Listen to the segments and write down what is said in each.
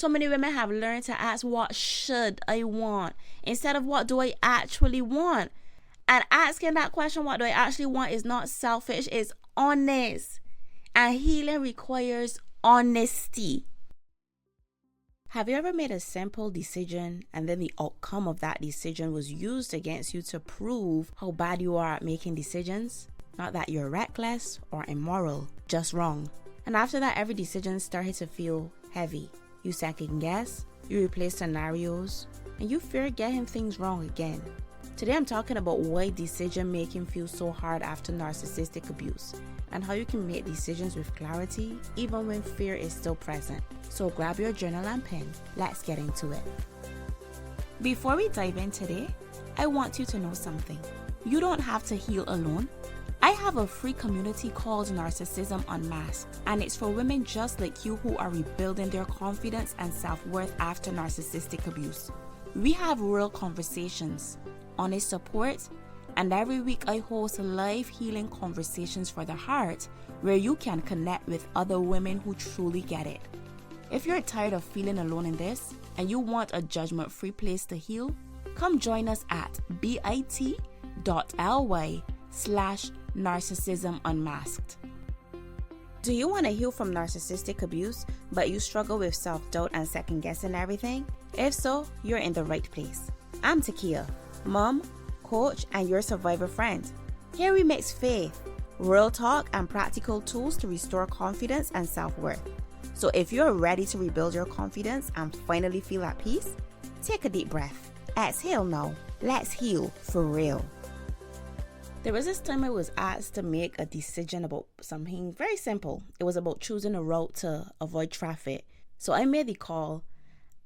So many women have learned to ask, what should I want? Instead of what do I actually want? And asking that question, what do I actually want, is not selfish, it's honest. And healing requires honesty. Have you ever made a simple decision and then the outcome of that decision was used against you to prove how bad you are at making decisions? Not that you're reckless or immoral, just wrong. And after that, every decision started to feel heavy. You second guess, you replace scenarios, and you fear getting things wrong again. Today I'm talking about why decision making feels so hard after narcissistic abuse, and how you can make decisions with clarity even when fear is still present. So grab your journal and pen, let's get into it. Before we dive in today, I want you to know something. You don't have to heal alone. I have a free community called Narcissism Unmasked, and it's for women just like you who are rebuilding their confidence and self-worth after narcissistic abuse. We have real conversations, honest support, and every week I host live healing conversations for the heart where you can connect with other women who truly get it. If you're tired of feeling alone in this and you want a judgment-free place to heal, come join us at bit.ly/Narcissism Unmasked. Do you want to heal from narcissistic abuse, but you struggle with self-doubt and second-guessing everything? If so, you're in the right place. I'm Takia, mom, coach, and your survivor friend. Here we mix faith, real talk, and practical tools to restore confidence and self-worth. So if you're ready to rebuild your confidence and finally feel at peace, take a deep breath. Exhale now. Let's heal for real. There was this time I was asked to make a decision about something very simple. It was about choosing a route to avoid traffic. So I made the call,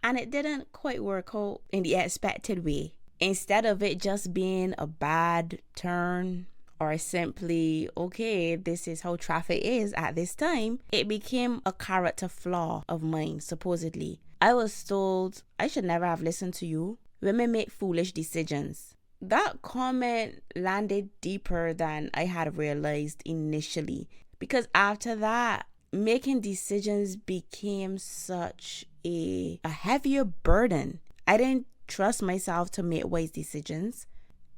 and it didn't quite work out in the expected way. Instead of it just being a bad turn or simply, okay, this is how traffic is at this time, it became a character flaw of mine, supposedly. I was told I should never have listened to you. Women make foolish decisions. That comment landed deeper than I had realized initially, because after that, making decisions became such a heavier burden. I didn't trust myself to make wise decisions.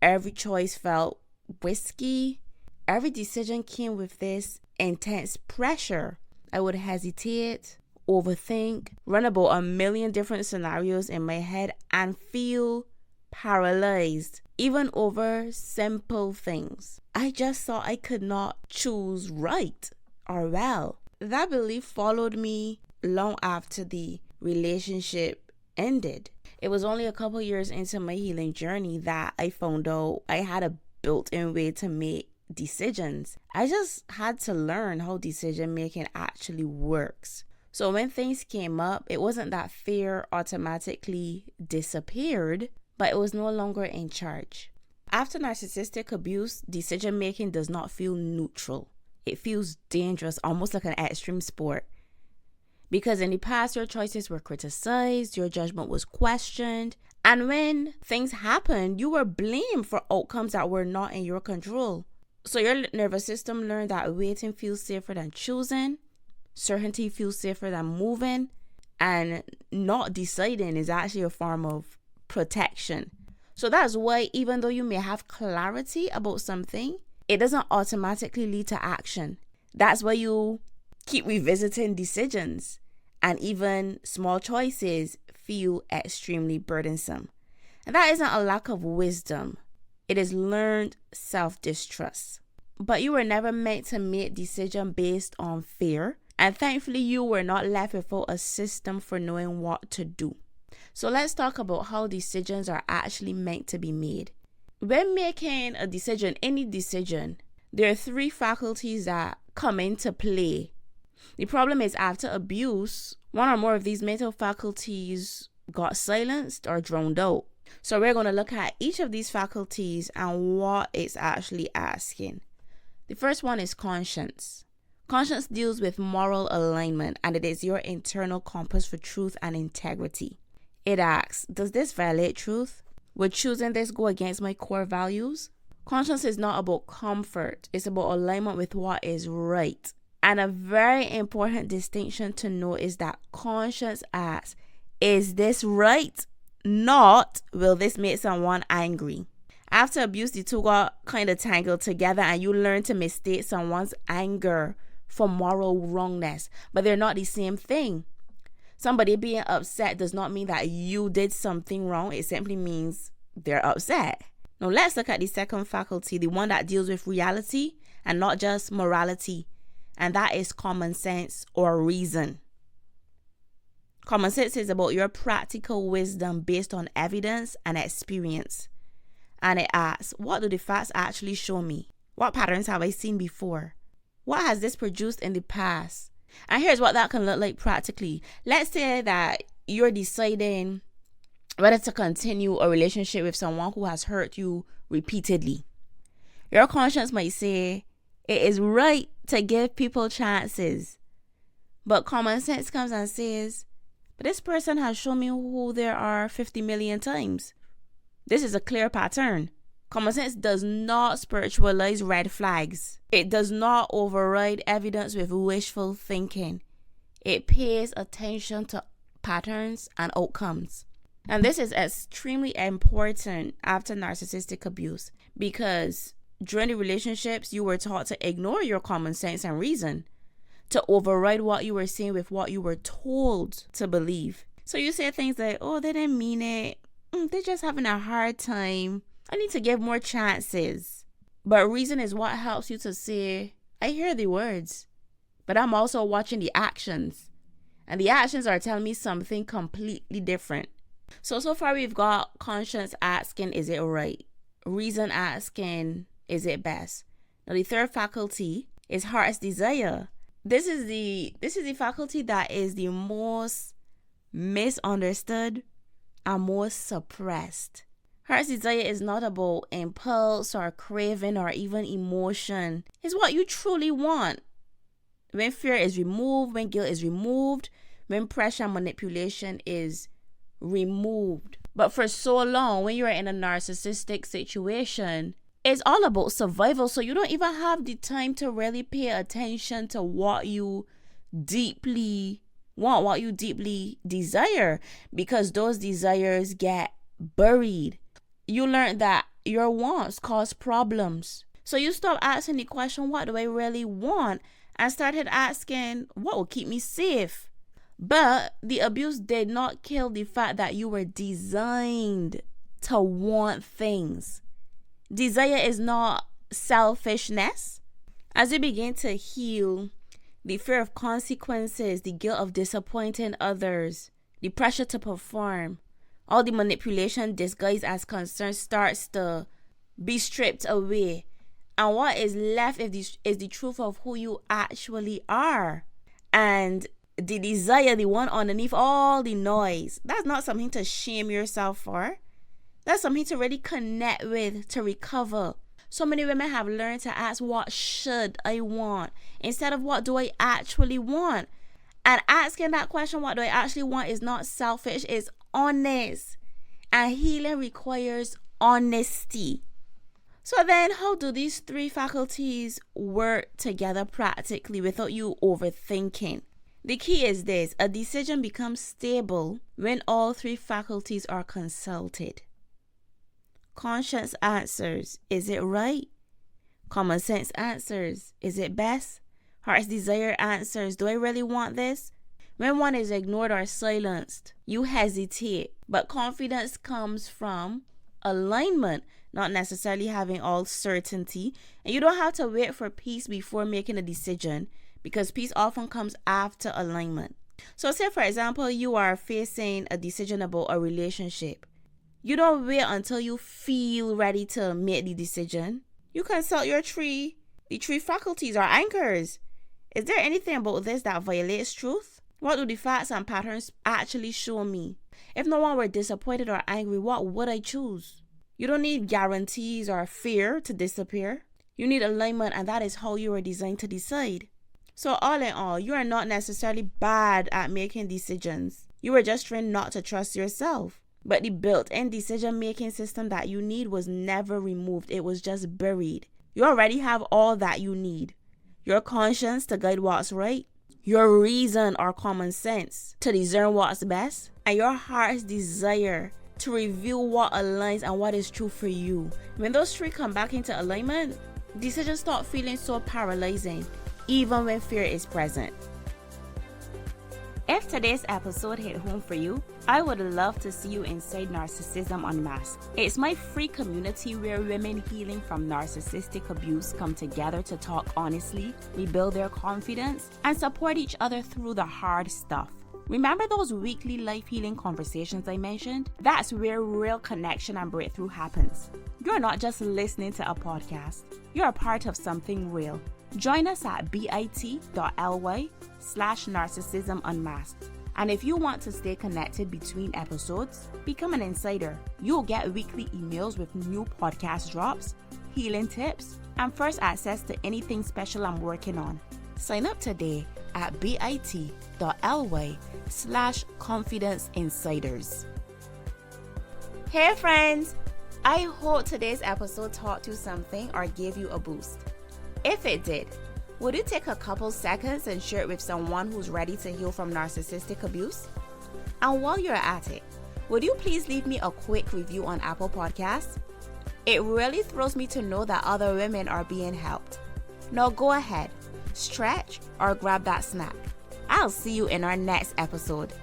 Every choice felt risky. Every decision came with this intense pressure. I would hesitate, overthink, run about a million different scenarios in my head, and feel paralyzed, even over simple things. I just thought I could not choose right or well. That belief followed me long after the relationship ended. It was only a couple years into my healing journey that I found out I had a built-in way to make decisions. I just had to learn how decision making actually works. So when things came up, it wasn't that fear automatically disappeared, but it was no longer in charge. After narcissistic abuse, decision making does not feel neutral. It feels dangerous, almost like an extreme sport. Because in the past, your choices were criticized, your judgment was questioned, and when things happened, you were blamed for outcomes that were not in your control. So your nervous system learned that waiting feels safer than choosing, certainty feels safer than moving, and not deciding is actually a form of protection. So that's why even though you may have clarity about something, it doesn't automatically lead to action. That's why you keep revisiting decisions, and even small choices feel extremely burdensome. And that isn't a lack of wisdom. It is learned self-distrust. But you were never meant to make decisions based on fear. And thankfully, you were not left without a system for knowing what to do. So let's talk about how decisions are actually meant to be made. When making a decision, any decision, there are 3 faculties that come into play. The problem is after abuse, one or more of these mental faculties got silenced or drowned out. So we're going to look at each of these faculties and what it's actually asking. The first one is conscience. Conscience deals with moral alignment, and it is your internal compass for truth and integrity. It asks, does this violate truth? Would choosing this go against my core values? Conscience is not about comfort. It's about alignment with what is right. And a very important distinction to know is that conscience asks, is this right? Not, will this make someone angry? After abuse, the two got kind of tangled together, and you learn to mistake someone's anger for moral wrongness, but they're not the same thing. Somebody being upset does not mean that you did something wrong. It simply means they're upset. Now let's look at the second faculty, the one that deals with reality and not just morality, and that is common sense or reason. Common sense is about your practical wisdom based on evidence and experience. And it asks, what do the facts actually show me? What patterns have I seen before? What has this produced in the past? And here's what that can look like practically. Let's say that you're deciding whether to continue a relationship with someone who has hurt you repeatedly. Your conscience might say it is right to give people chances. But common sense comes and says, but this person has shown me who they are 50 million times. This is a clear pattern. Common sense does not spiritualize red flags. It does not override evidence with wishful thinking. It pays attention to patterns and outcomes. And this is extremely important after narcissistic abuse, because during the relationships, you were taught to ignore your common sense and reason, to override what you were saying with what you were told to believe. So you say things like, oh, they didn't mean it. They're just having a hard time. I need to give more chances. But reason is what helps you to say, I hear the words, but I'm also watching the actions. And the actions are telling me something completely different. So far we've got conscience asking, is it right? Reason asking, is it best? Now the third faculty is heart's desire. This is the faculty that is the most misunderstood and most suppressed. Heart's desire is not about impulse or craving or even emotion. It's what you truly want. When fear is removed, when guilt is removed, when pressure and manipulation is removed. But for so long, when you're in a narcissistic situation, it's all about survival. So you don't even have the time to really pay attention to what you deeply want, what you deeply desire, because those desires get buried. You learn that your wants cause problems. So you stop asking the question, what do I really want? And started asking, what will keep me safe? But the abuse did not kill the fact that you were designed to want things. Desire is not selfishness. As you begin to heal, the fear of consequences, the guilt of disappointing others, the pressure to perform, all the manipulation disguised as concern starts to be stripped away. And what is left is the truth of who you actually are. And the desire, the one underneath all the noise, that's not something to shame yourself for. That's something to really connect with, to recover. So many women have learned to ask, what should I want? Instead of what do I actually want? And asking that question, what do I actually want, is not selfish, it's honest. And healing requires honesty. So then, how do these three faculties work together practically without you overthinking? The key is this: a decision becomes stable when all three faculties are consulted. Conscience answers, is it right? Common sense answers, is it best? Heart's desire answers, do I really want this? When one is ignored or silenced, you hesitate. But confidence comes from alignment, not necessarily having all certainty. And you don't have to wait for peace before making a decision, because peace often comes after alignment. So say, for example, you are facing a decision about a relationship. You don't wait until you feel ready to make the decision. You consult your tree. The tree faculties are anchors. Is there anything about this that violates truth? What do the facts and patterns actually show me? If no one were disappointed or angry, what would I choose? You don't need guarantees or fear to disappear. You need alignment, and that is how you are designed to decide. So all in all, you are not necessarily bad at making decisions. You were just trained not to trust yourself. But the built-in decision-making system that you need was never removed. It was just buried. You already have all that you need. your conscience to guide what's right, your reason or common sense to discern what's best, and your heart's desire to reveal what aligns and what is true for you. When those three come back into alignment, decisions start feeling so paralyzing, even when fear is present. If today's episode hit home for you, I would love to see you inside Narcissism Unmasked. It's my free community where women healing from narcissistic abuse come together to talk honestly, rebuild their confidence, and support each other through the hard stuff. Remember those weekly life healing conversations I mentioned? That's where real connection and breakthrough happens. You're not just listening to a podcast, you're a part of something real. Join us at bit.ly/Narcissism Unmasked. And if you want to stay connected between episodes, become an insider. You'll get weekly emails with new podcast drops, healing tips, and first access to anything special I'm working on. Sign up today at bit.ly/Confidence Insiders. Hey friends! I hope today's episode taught you something or gave you a boost. If it did, would you take a couple seconds and share it with someone who's ready to heal from narcissistic abuse? And while you're at it, would you please leave me a quick review on Apple Podcasts? It really thrills me to know that other women are being helped. Now go ahead, stretch, or grab that snack. I'll see you in our next episode.